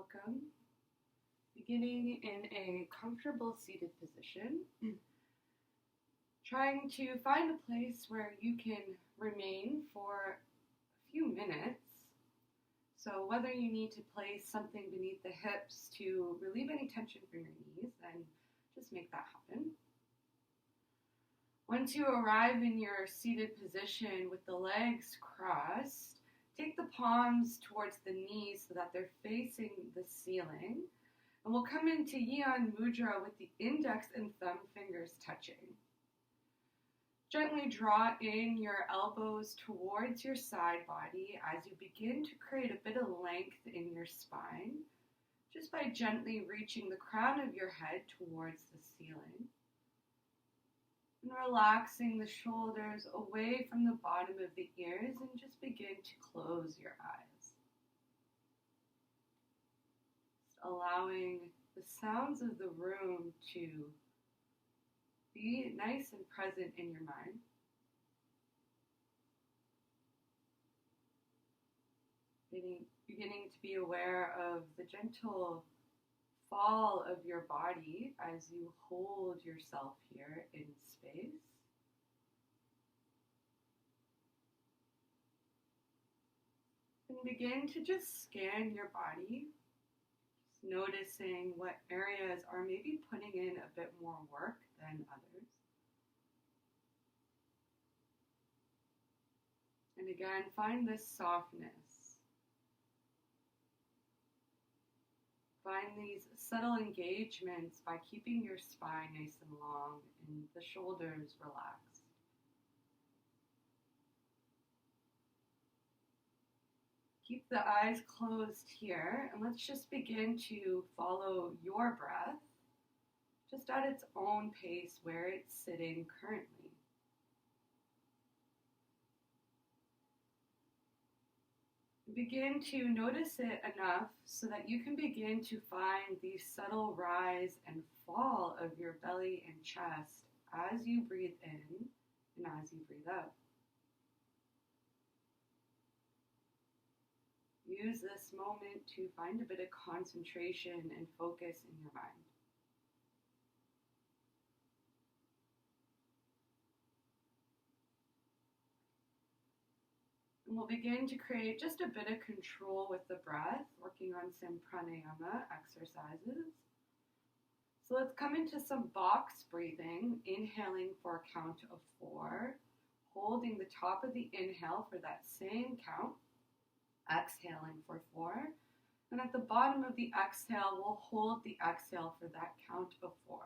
Welcome. Beginning in a comfortable seated position. Trying to find a place where you can remain for a few minutes. So whether you need to place something beneath the hips to relieve any tension from your knees, then just make that happen. Once you arrive in your seated position with the legs crossed, take the palms towards the knees so that they're facing the ceiling. And we'll come into Yan Mudra with the index and thumb fingers touching. Gently draw in your elbows towards your side body as you begin to create a bit of length in your spine, just by gently reaching the crown of your head towards the ceiling. And relaxing the shoulders away from the bottom of the ears and just begin to close your eyes. Just allowing the sounds of the room to be nice and present in your mind. Beginning to be aware of the gentle fall of your body as you hold yourself here in space. And begin to just scan your body, just noticing what areas are maybe putting in a bit more work than others. And again, find this softness. Find these subtle engagements by keeping your spine nice and long and the shoulders relaxed. Keep the eyes closed here, and let's just begin to follow your breath, just at its own pace where it's sitting currently. Begin to notice it enough so that you can begin to find the subtle rise and fall of your belly and chest as you breathe in and as you breathe out. Use this moment to find a bit of concentration and focus in your mind. And we'll begin to create just a bit of control with the breath, working on some pranayama exercises. So let's come into some box breathing, inhaling for a count of 4, holding the top of the inhale for that same count, exhaling for 4, and at the bottom of the exhale, we'll hold the exhale for that count of 4.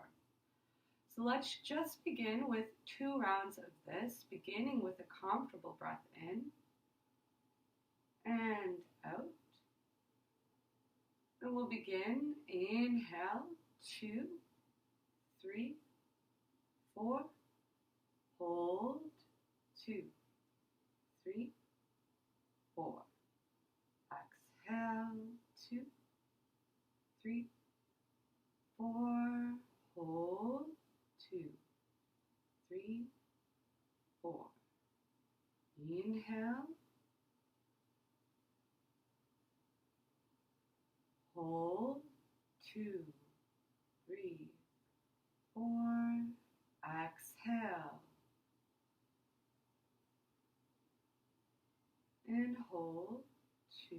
So let's just begin with 2 rounds of this, beginning with a comfortable breath in and out. And we'll begin. Inhale, 2, 3, 4. Hold, 2, 3, 4. Exhale, 2, 3, 4. Hold, 2, 3, 4. Inhale. Hold, 2, 3, 4. Exhale. And hold, 2,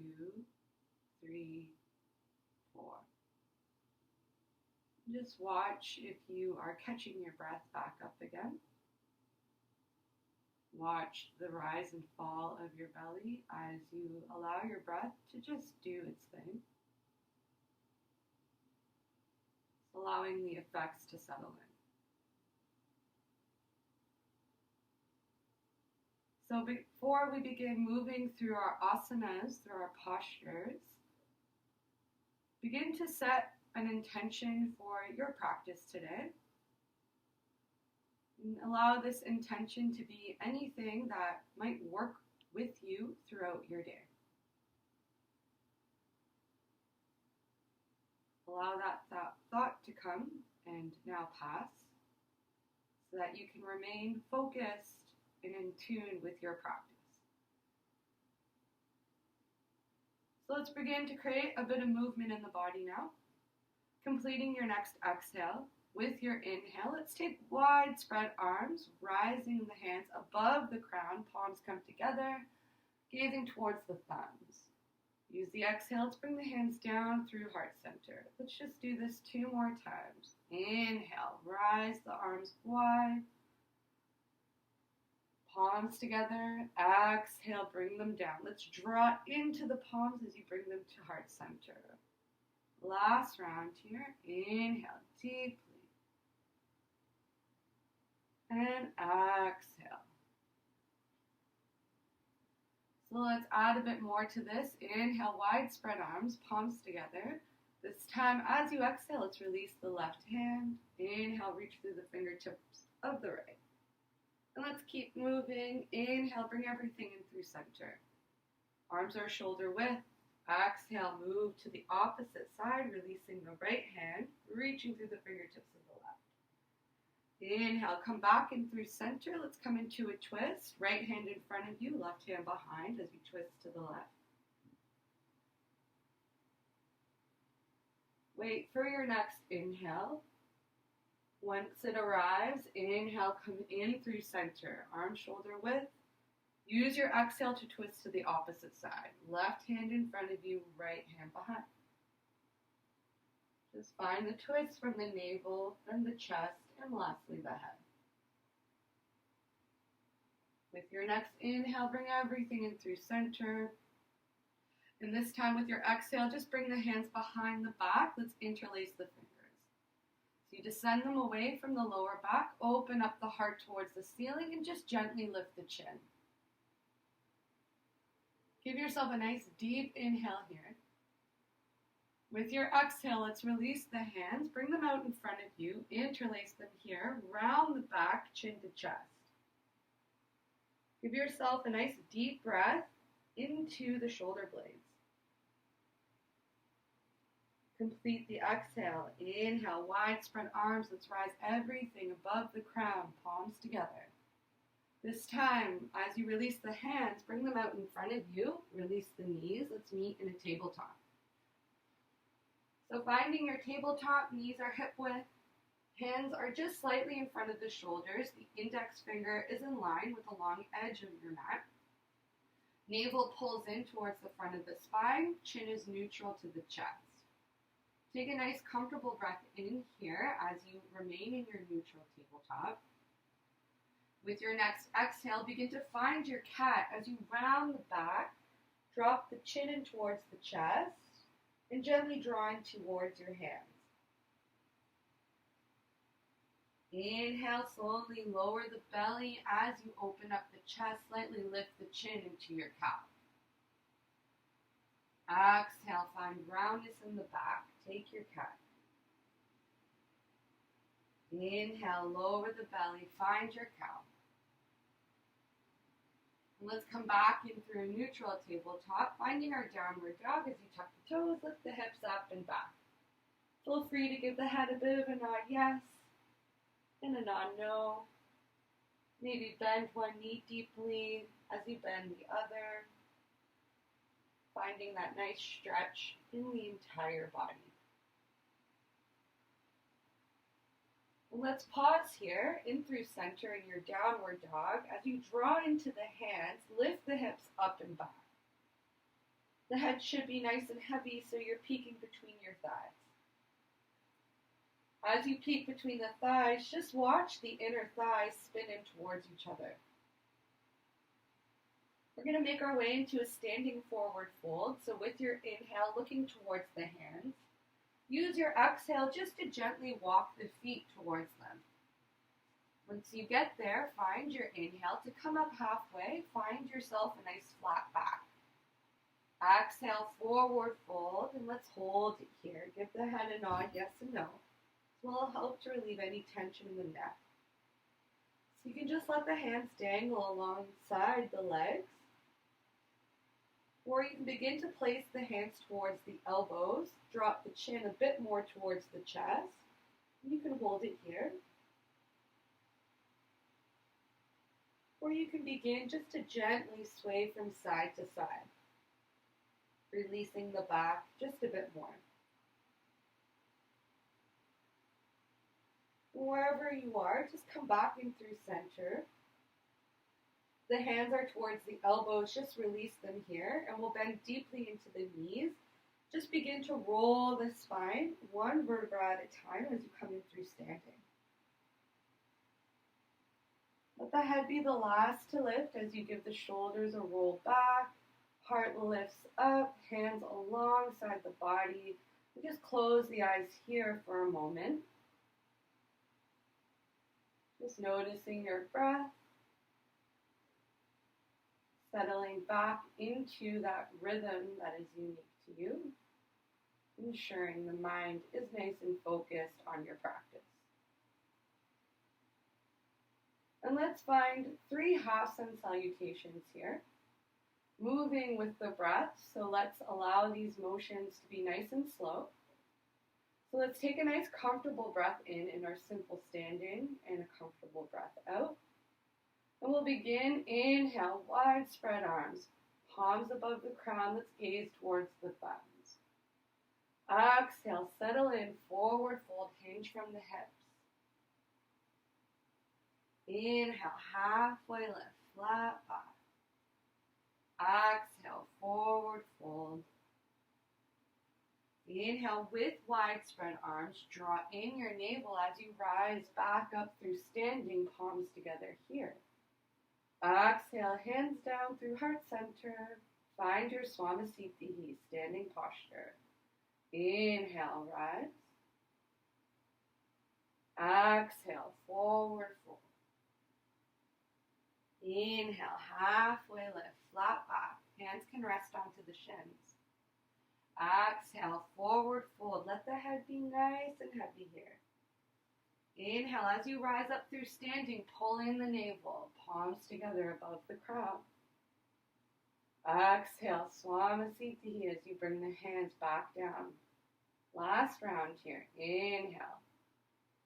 3, 4. Just watch if you are catching your breath back up again. Watch the rise and fall of your belly as you allow your breath to just do its thing. Allowing the effects to settle in. So before we begin moving through our asanas, through our postures, begin to set an intention for your practice today. And allow this intention to be anything that might work with you throughout your day. Allow that thought to come and now pass so that you can remain focused and in tune with your practice. So let's begin to create a bit of movement in the body now. Completing your next exhale. With your inhale, let's take wide spread arms, rising the hands above the crown, palms come together, gazing towards the thumbs. Use the exhale to bring the hands down through heart center. Let's just do this 2 more times. Inhale, rise the arms wide, palms together. Exhale, bring them down. Let's draw into the palms as you bring them to heart center. Last round here. Inhale deeply. And exhale. So let's add a bit more to this. Inhale, wide spread arms, palms together. This time, as you exhale, let's release the left hand. Inhale, reach through the fingertips of the right. And let's keep moving. Inhale, bring everything in through center. Arms are shoulder width. Exhale, move to the opposite side, releasing the right hand, reaching through the fingertips of the left. Inhale, come back in through center. Let's come into a twist. Right hand in front of you, left hand behind as you twist to the left. Wait for your next inhale. Once it arrives, inhale, come in through center. Arm shoulder width. Use your exhale to twist to the opposite side. Left hand in front of you, right hand behind. Just find the twist from the navel, then the chest, and lastly the head. With your next inhale, bring everything in through center. And this time with your exhale, just bring the hands behind the back. Let's interlace the fingers. So you descend them away from the lower back, open up the heart towards the ceiling, and just gently lift the chin. Give yourself a nice deep inhale here. With your exhale, let's release the hands, bring them out in front of you, interlace them here, round the back, chin to chest. Give yourself a nice deep breath into the shoulder blades. Complete the exhale. Inhale, wide spread arms. Let's rise everything above the crown, palms together. This time, as you release the hands, bring them out in front of you. Release the knees. Let's meet in a tabletop. So finding your tabletop, knees are hip width. Hands are just slightly in front of the shoulders. The index finger is in line with the long edge of your mat. Navel pulls in towards the front of the spine. Chin is neutral to the chest. Take a nice comfortable breath in here as you remain in your neutral tabletop. With your next exhale, begin to find your cat as you round the back, drop the chin in towards the chest, and gently draw in towards your hands. Inhale, slowly lower the belly as you open up the chest, slightly lift the chin into your cow. Exhale, find roundness in the back. Take your cat. Inhale, lower the belly, find your cow. And let's come back in through a neutral tabletop, finding our downward dog as you tuck the toes, lift the hips up and back. Feel free to give the head a bit of a nod yes and a nod no. Maybe bend one knee deeply as you bend the other, finding that nice stretch in the entire body. And let's pause here in through center in your downward dog. As you draw into the hands, lift the hips up and back. The head should be nice and heavy so you're peeking between your thighs. As you peek between the thighs, just watch the inner thighs spin in towards each other. We're going to make our way into a standing forward fold. So with your inhale, looking towards the hands, use your exhale just to gently walk the feet towards them. Once you get there, find your inhale to come up halfway. Find yourself a nice flat back. Exhale, forward fold, and let's hold it here. Give the head a nod, yes and no. This will help to relieve any tension in the neck. So you can just let the hands dangle alongside the legs. Or you can begin to place the hands towards the elbows. Drop the chin a bit more towards the chest. You can hold it here. Or you can begin just to gently sway from side to side. releasing the back just a bit more. Wherever you are, just come back in through center. The hands are towards the elbows, just release them here, and we'll bend deeply into the knees. Just begin to roll the spine, one vertebra at a time as you come in through standing. Let the head be the last to lift as you give the shoulders a roll back, heart lifts up, hands alongside the body. We just close the eyes here for a moment. Just noticing your breath, settling back into that rhythm that is unique to you, ensuring the mind is nice and focused on your practice. And let's find 3 half-sun salutations here, moving with the breath. So let's allow these motions to be nice and slow. So let's take a nice comfortable breath in our simple standing and a comfortable breath out. And we'll begin, inhale, wide spread arms, palms above the crown, let's gaze towards the thumbs. Exhale, settle in, forward fold, hinge from the hips. Inhale, halfway lift, flat back. Exhale, forward fold. Inhale with wide spread arms, draw in your navel as you rise back up through standing, palms together here. Exhale, hands down through heart center. Find your Swamasthiti, standing posture. Inhale, rise. Exhale, forward fold. Inhale, halfway lift, flat back. Hands can rest onto the shins. Exhale, forward fold. Let the head be nice and heavy here. Inhale, as you rise up through standing, pull in the navel, palms together above the crown. Exhale, Swamasthiti as you bring the hands back down. Last round here. Inhale.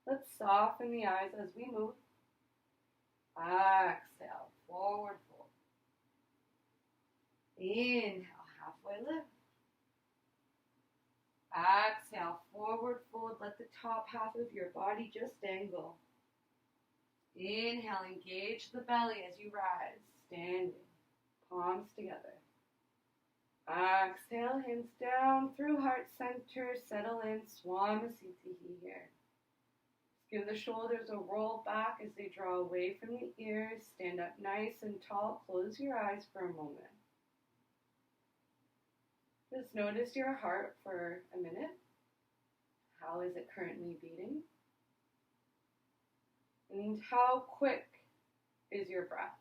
Let's soften the eyes as we move. Exhale, forward fold. Inhale, halfway lift. Exhale, forward fold. Let the top half of your body just dangle. Inhale, engage the belly as you rise, standing, palms together. Exhale, hands down through heart center, settle in, Swamasthiti here. Give the shoulders a roll back as they draw away from the ears, stand up nice and tall, close your eyes for a moment. Just notice your heart for a minute. How is it currently beating? And how quick is your breath?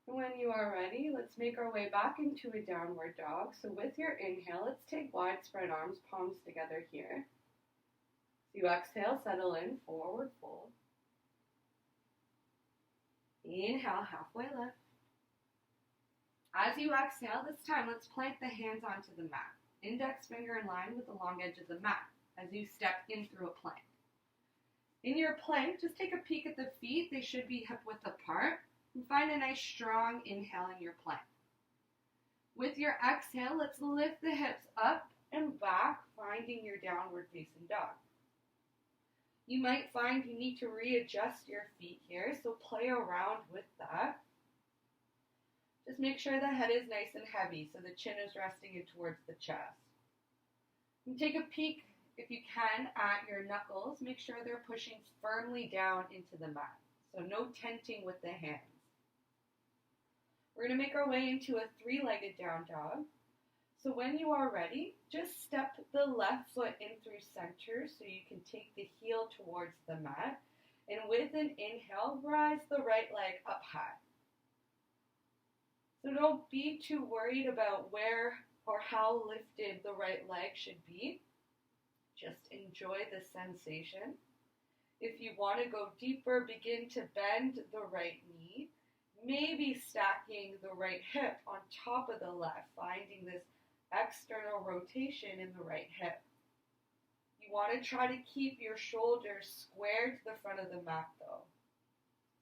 And when you are ready, let's make our way back into a downward dog. So with your inhale, let's take wide spread arms, palms together here. So you exhale, settle in, forward fold. Inhale, halfway lift. As you exhale, this time let's plant the hands onto the mat. Index finger in line with the long edge of the mat as you step in through a plank. In your plank, just take a peek at the feet. They should be hip width apart. And find a nice strong inhale in your plank. With your exhale, let's lift the hips up and back, finding your downward facing dog. You might find you need to readjust your feet here, so play around with that. Just make sure the head is nice and heavy so the chin is resting in towards the chest. And take a peek, if you can, at your knuckles. Make sure they're pushing firmly down into the mat. So no tenting with the hands. We're going to make our way into a 3-legged down dog. So when you are ready, just step the left foot in through center so you can take the heel towards the mat. And with an inhale, rise the right leg up high. So don't be too worried about where or how lifted the right leg should be. Just enjoy the sensation. If you want to go deeper, begin to bend the right knee. Maybe stacking the right hip on top of the left, finding this external rotation in the right hip. You want to try to keep your shoulders square to the front of the mat though.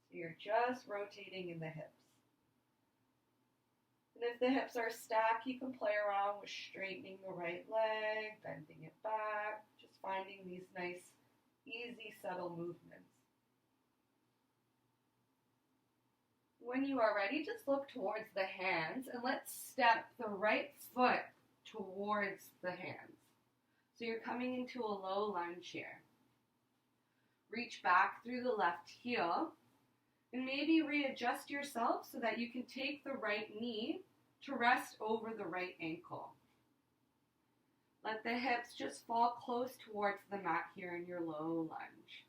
So you're just rotating in the hips. And if the hips are stacked, you can play around with straightening the right leg, bending it back, just finding these nice, easy, subtle movements. When you are ready, just look towards the hands and let's step the right foot towards the hands. So you're coming into a low lunge here. Reach back through the left heel and maybe readjust yourself so that you can take the right knee to rest over the right ankle. Let the hips just fall close towards the mat here in your low lunge.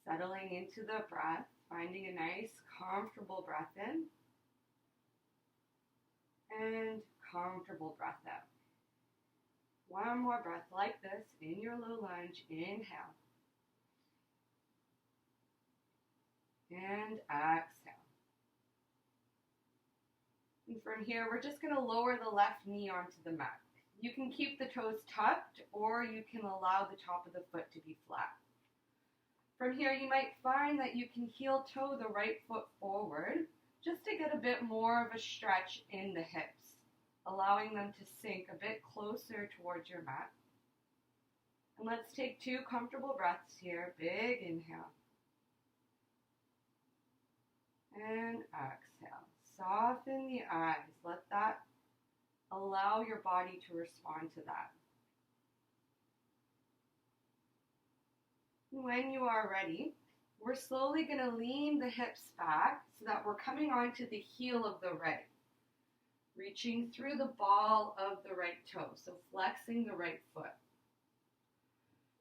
Settling into the breath, finding a nice, comfortable breath in and comfortable breath out. One more breath like this in your low lunge. Inhale. And exhale. And from here, we're just going to lower the left knee onto the mat. You can keep the toes tucked, or you can allow the top of the foot to be flat. From here, you might find that you can heel toe the right foot forward, just to get a bit more of a stretch in the hips, allowing them to sink a bit closer towards your mat. And let's take 2 comfortable breaths here. Big inhale. And exhale. Soften the eyes. Let that allow your body to respond to that. When you are ready, we're slowly going to lean the hips back so that we're coming onto the heel of the right, reaching through the ball of the right toe, so flexing the right foot.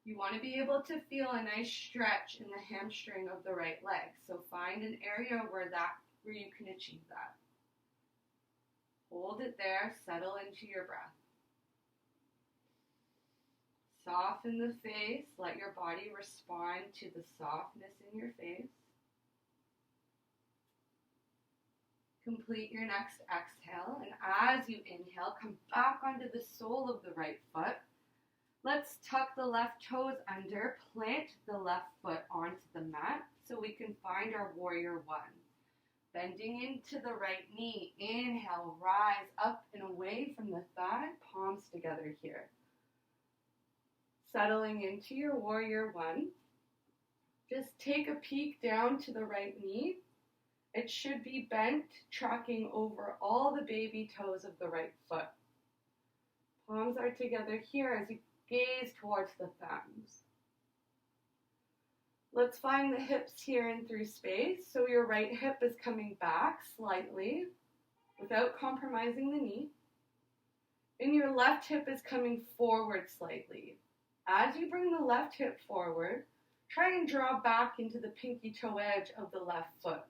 You want to be able to feel a nice stretch in the hamstring of the right leg. So find an area where you can achieve that. Hold it there, settle into your breath. Soften the face, let your body respond to the softness in your face. Complete your next exhale, and as you inhale, come back onto the sole of the right foot. Let's tuck the left toes under, plant the left foot onto the mat so we can find our warrior one. Bending into the right knee, inhale, rise up and away from the thigh, palms together here. Settling into your warrior one, just take a peek down to the right knee. It should be bent, tracking over all the baby toes of the right foot. Palms are together here as you gaze towards the thumbs. Let's find the hips here and through space. So your right hip is coming back slightly without compromising the knee. And your left hip is coming forward slightly. As you bring the left hip forward, try and draw back into the pinky toe edge of the left foot.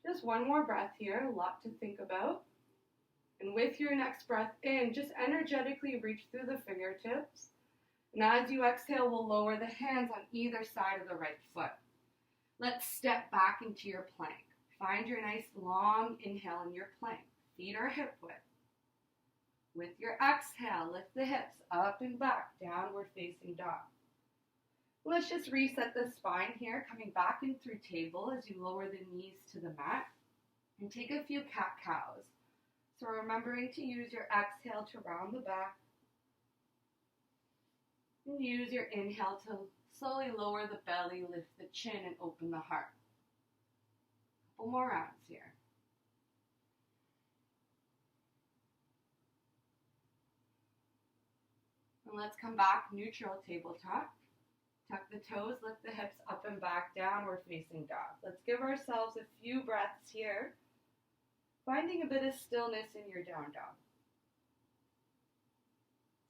Just one more breath here, a lot to think about. And with your next breath in, just energetically reach through the fingertips. And as you exhale, we'll lower the hands on either side of the right foot. Let's step back into your plank. Find your nice long inhale in your plank. Feet are hip width. With your exhale, lift the hips up and back, downward facing dog. Let's just reset the spine here, coming back in through table as you lower the knees to the mat. And take a few cat-cows. So remembering to use your exhale to round the back. And use your inhale to slowly lower the belly, lift the chin, and open the heart. A couple more rounds here. And let's come back, neutral tabletop. Tuck the toes, lift the hips up and back, downward facing dog. Let's give ourselves a few breaths here, finding a bit of stillness in your down dog.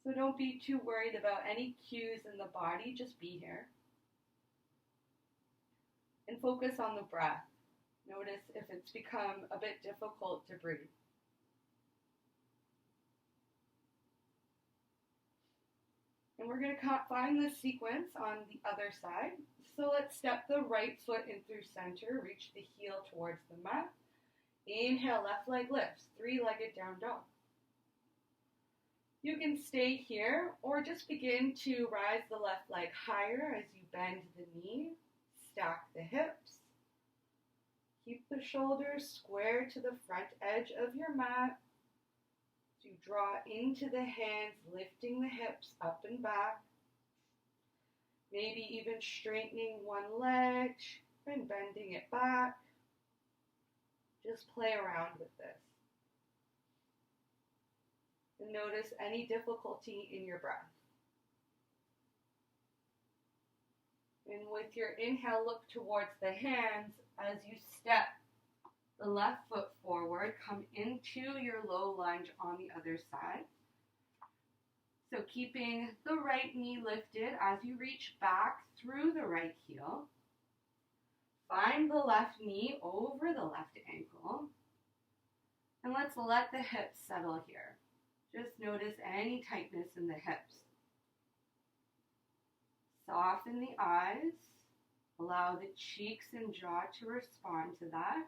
So don't be too worried about any cues in the body, just be here. And focus on the breath. Notice if it's become a bit difficult to breathe. And we're going to find the sequence on the other side. So let's step the right foot in through center, reach the heel towards the mat. Inhale, left leg lifts, 3-legged down dog. You can stay here or just begin to rise the left leg higher as you bend the knee, stack the hips, Keep the shoulders square to the front edge of your mat. So you draw into the hands, lifting the hips up and back. Maybe even straightening one leg and bending it back. Just play around with this. And notice any difficulty in your breath. And with your inhale, look towards the hands as you step the left foot forward. Come into your low lunge on the other side. So keeping the right knee lifted as you reach back through the right heel. Find the left knee over the left ankle. And let's let the hips settle here. Just notice any tightness in the hips. Soften the eyes. Allow the cheeks and jaw to respond to that.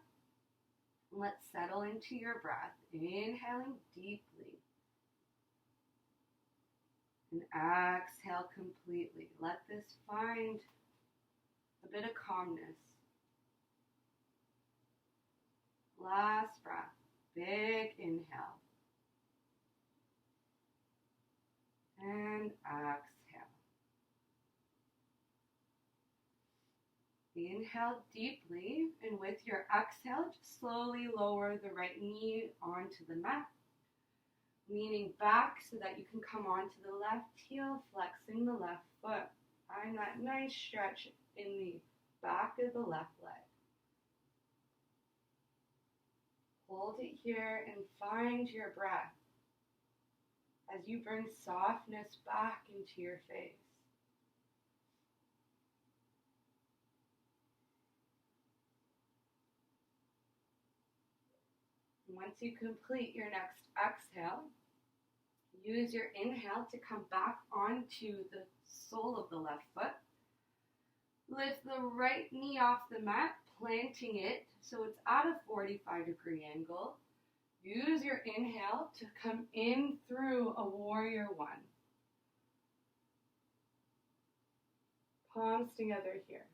Let's settle into your breath. Inhaling deeply. And exhale completely. Let this find a bit of calmness. Last breath. Big inhale. And exhale. Inhale deeply, and with your exhale, just slowly lower the right knee onto the mat. Leaning back so that you can come onto the left heel, flexing the left foot. Find that nice stretch in the back of the left leg. Hold it here and find your breath as you bring softness back into your face. Once you complete your next exhale, use your inhale to come back onto the sole of the left foot. Lift the right knee off the mat, planting it so it's at a 45-degree angle. Use your inhale to come in through a warrior one. Palms together here.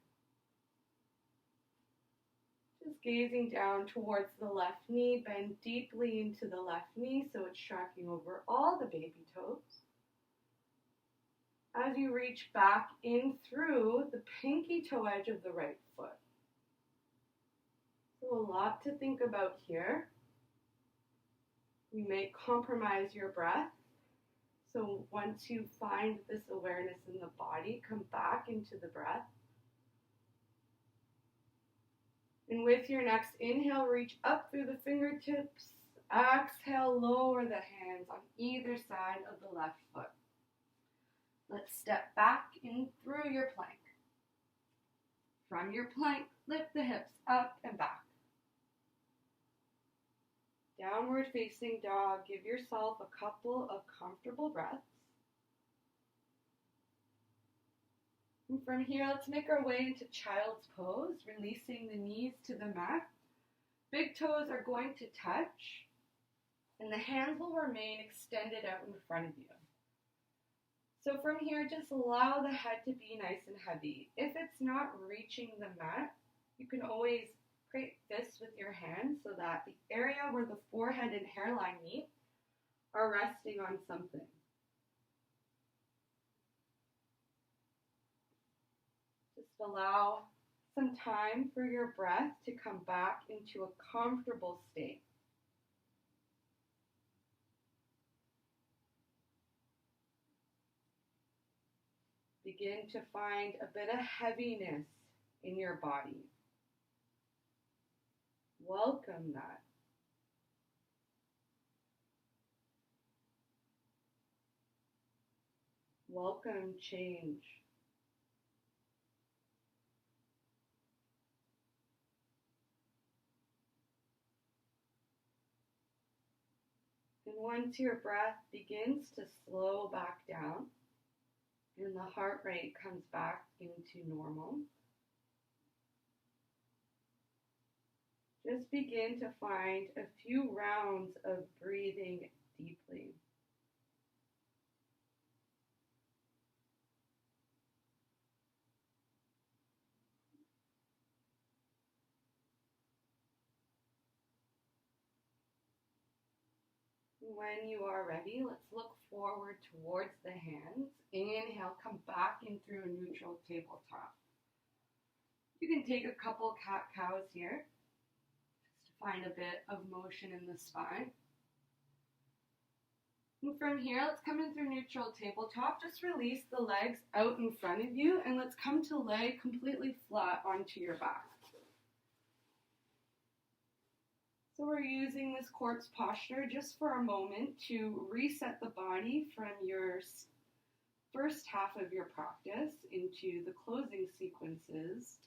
Just gazing down towards the left knee, bend deeply into the left knee so it's tracking over all the baby toes. As you reach back in through the pinky toe edge of the right foot. So a lot to think about here. You may compromise your breath. So once you find this awareness in the body, come back into the breath. And with your next inhale, reach up through the fingertips. Exhale, lower the hands on either side of the left foot. Let's step back in through your plank. From your plank, lift the hips up and back. Downward facing dog. Give yourself a couple of comfortable breaths. And from here, let's make our way into child's pose, releasing the knees to the mat. Big toes are going to touch, and the hands will remain extended out in front of you. So from here, just allow the head to be nice and heavy. If it's not reaching the mat, you can always create fists with your hands so that the area where the forehead and hairline meet are resting on something. Just allow some time for your breath to come back into a comfortable state. Begin to find a bit of heaviness in your body. Welcome that. Welcome change. And once your breath begins to slow back down and the heart rate comes back into normal, just begin to find a few rounds of breathing deeply. When you are ready, let's look forward towards the hands. Inhale, come back in through a neutral tabletop. You can take a couple cat-cows here just to find a bit of motion in the spine. And from here, let's come in through neutral tabletop. Just release the legs out in front of you, and let's come to lay completely flat onto your back. So we're using this corpse posture just for a moment to reset the body from your first half of your practice into the closing sequences.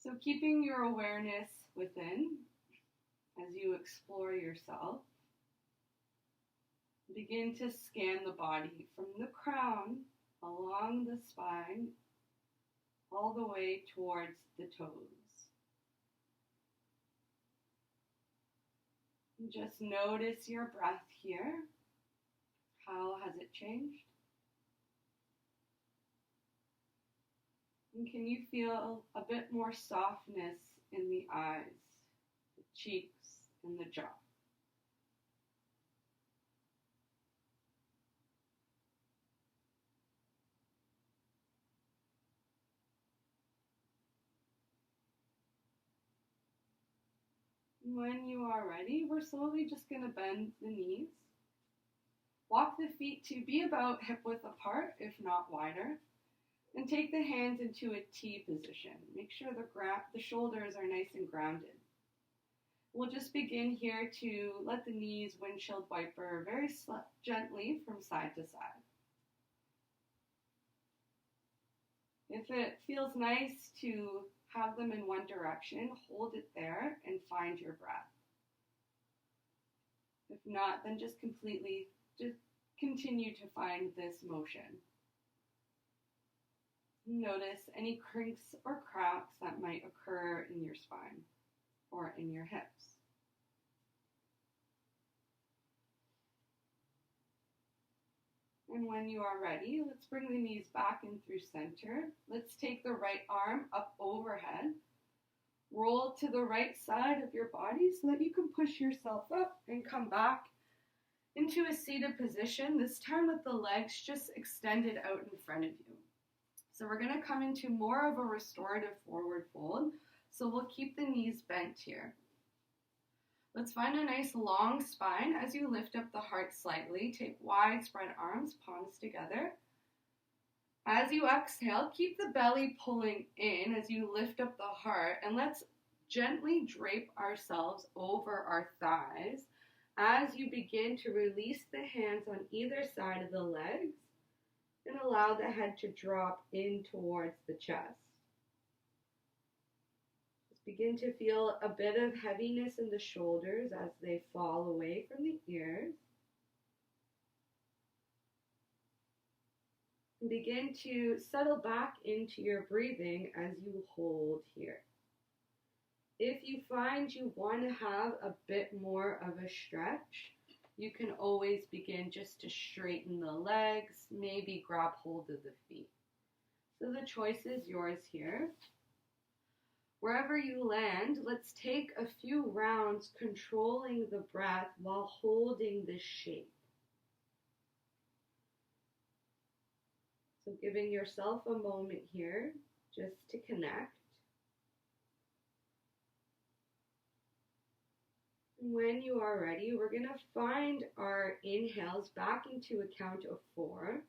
So keeping your awareness within as you explore yourself. Begin to scan the body from the crown along the spine all the way towards the toes. Just notice your breath here. How has it changed? And can you feel a bit more softness in the eyes, the cheeks, and the jaw? When you are ready, we're slowly just going to bend the knees. Walk the feet to be about hip width apart, if not wider. And take the hands into a T position. Make sure the shoulders are nice and grounded. We'll just begin here to let the knees windshield wiper very gently from side to side. If it feels nice to have them in one direction, hold it there and find your breath. If not, then just continue to find this motion. Notice any crinks or cracks that might occur in your spine or in your hips. And when you are ready, let's bring the knees back in through center. Let's take the right arm up overhead. Roll to the right side of your body so that you can push yourself up and come back into a seated position, this time with the legs just extended out in front of you. So we're going to come into more of a restorative forward fold. So we'll keep the knees bent here. Let's find a nice long spine as you lift up the heart slightly. Take wide spread arms, palms together. As you exhale, keep the belly pulling in as you lift up the heart, and let's gently drape ourselves over our thighs as you begin to release the hands on either side of the legs and allow the head to drop in towards the chest. Just begin to feel a bit of heaviness in the shoulders as they fall away from the ears. And begin to settle back into your breathing as you hold here. If you find you want to have a bit more of a stretch, you can always begin just to straighten the legs, maybe grab hold of the feet. So the choice is yours here. Wherever you land, let's take a few rounds controlling the breath while holding this shape. So giving yourself a moment here just to connect. When you are ready, we're going to find our inhales back into a count of 4.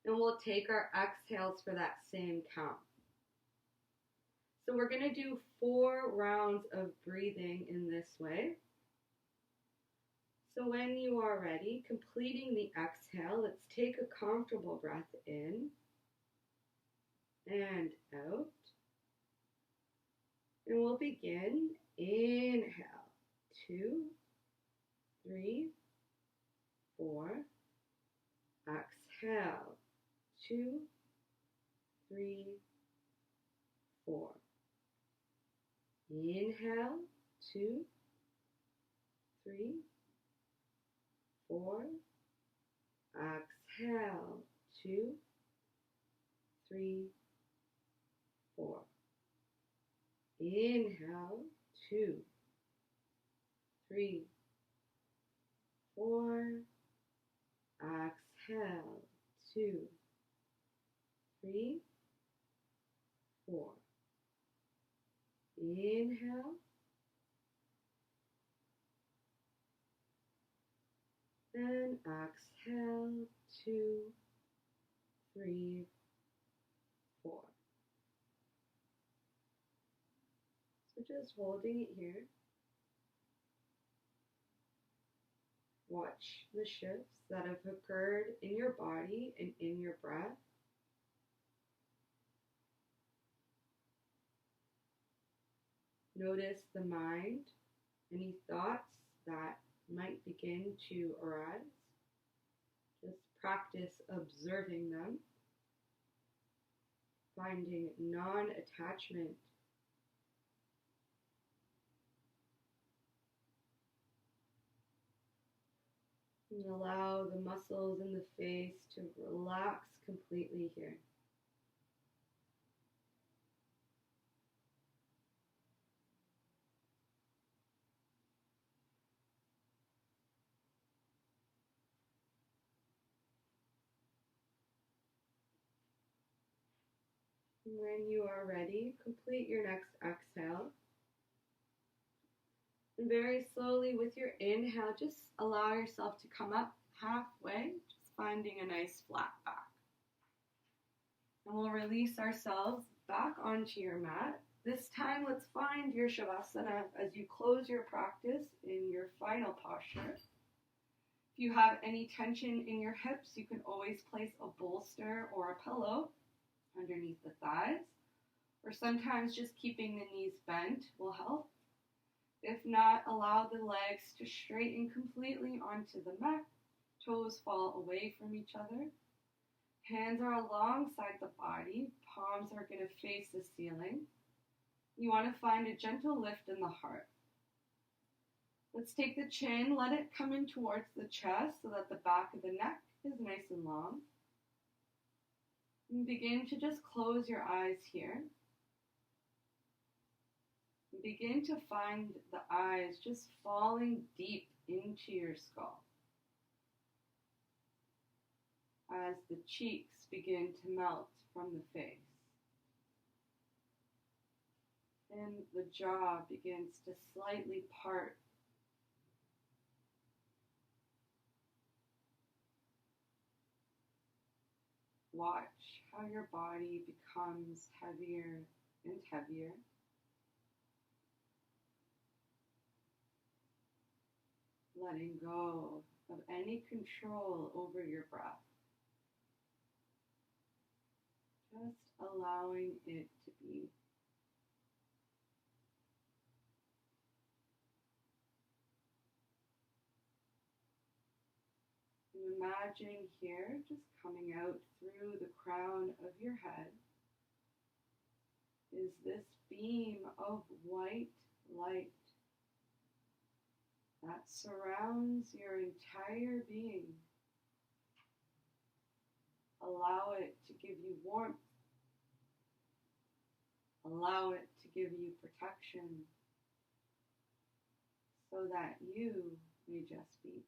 And we'll take our exhales for that same count. So we're going to do 4 rounds of breathing in this way. So when you are ready, completing the exhale, let's take a comfortable breath in and out. And we'll begin. Inhale. 2, 3, 4. Exhale. 2, 3, 4. Inhale. 2, 3, 4. Exhale. 2, 3, 4. Inhale. 2, 3, 4. Exhale. 2, 3, 4. Inhale. And exhale. 2, 3, 4. So just holding it here. Watch the shifts that have occurred in your body and in your breath. Notice the mind, any thoughts that might begin to arise. Just practice observing them, finding non-attachment. And allow the muscles in the face to relax completely here. When you are ready, complete your next exhale. And very slowly with your inhale, just allow yourself to come up halfway, just finding a nice flat back. And we'll release ourselves back onto your mat. This time, let's find your Shavasana as you close your practice in your final posture. If you have any tension in your hips, you can always place a bolster or a pillow underneath the thighs, or sometimes just keeping the knees bent will help. If not, allow the legs to straighten completely onto the mat. Toes fall away from each other. Hands are alongside the body. Palms are going to face the ceiling. You want to find a gentle lift in the heart. Let's take the chin, let it come in towards the chest so that the back of the neck is nice and long. And begin to just close your eyes here. And begin to find the eyes just falling deep into your skull as the cheeks begin to melt from the face. And the jaw begins to slightly part. Watch how your body becomes heavier and heavier. Letting go of any control over your breath. Just allowing it to be. And imagine here, just coming out through the crown of your head, is this beam of white light that surrounds your entire being. Allow it to give you warmth. Allow it to give you protection so that you may just be.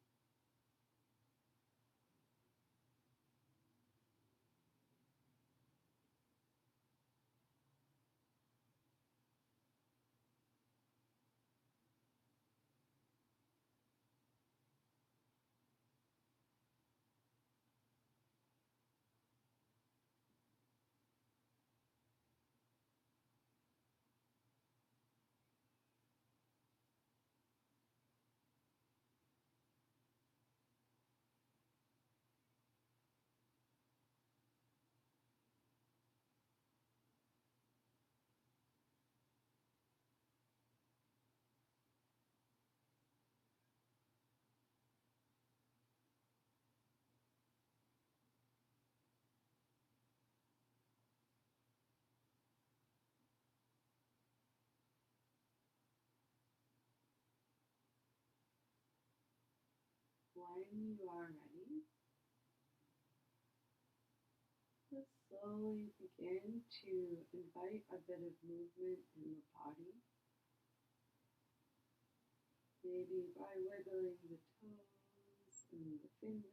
When you are ready, just slowly begin to invite a bit of movement in the body. Maybe by wiggling the toes and the fingers.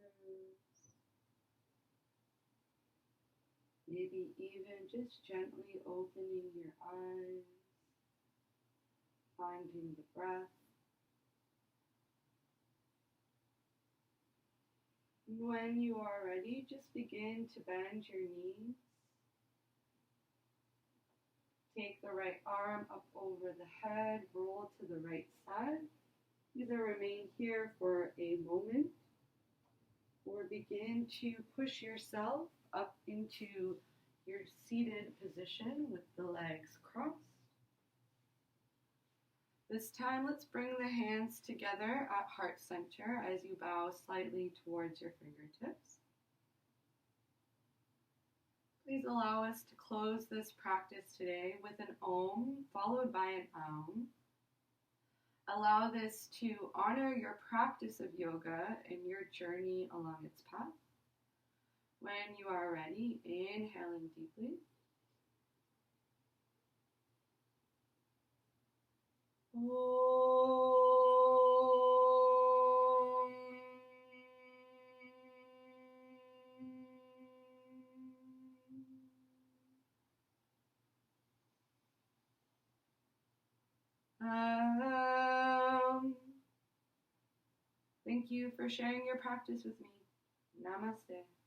Maybe even just gently opening your eyes, finding the breath. When you are ready, just begin to bend your knees. Take the right arm up over the head, roll to the right side. Either remain here for a moment or begin to push yourself up into your seated position with the legs crossed. This time, let's bring the hands together at heart center as you bow slightly towards your fingertips. Please allow us to close this practice today with an Om followed by an Aum. Allow this to honor your practice of yoga and your journey along its path. When you are ready, inhaling deeply. Thank you for sharing your practice with me. Namaste.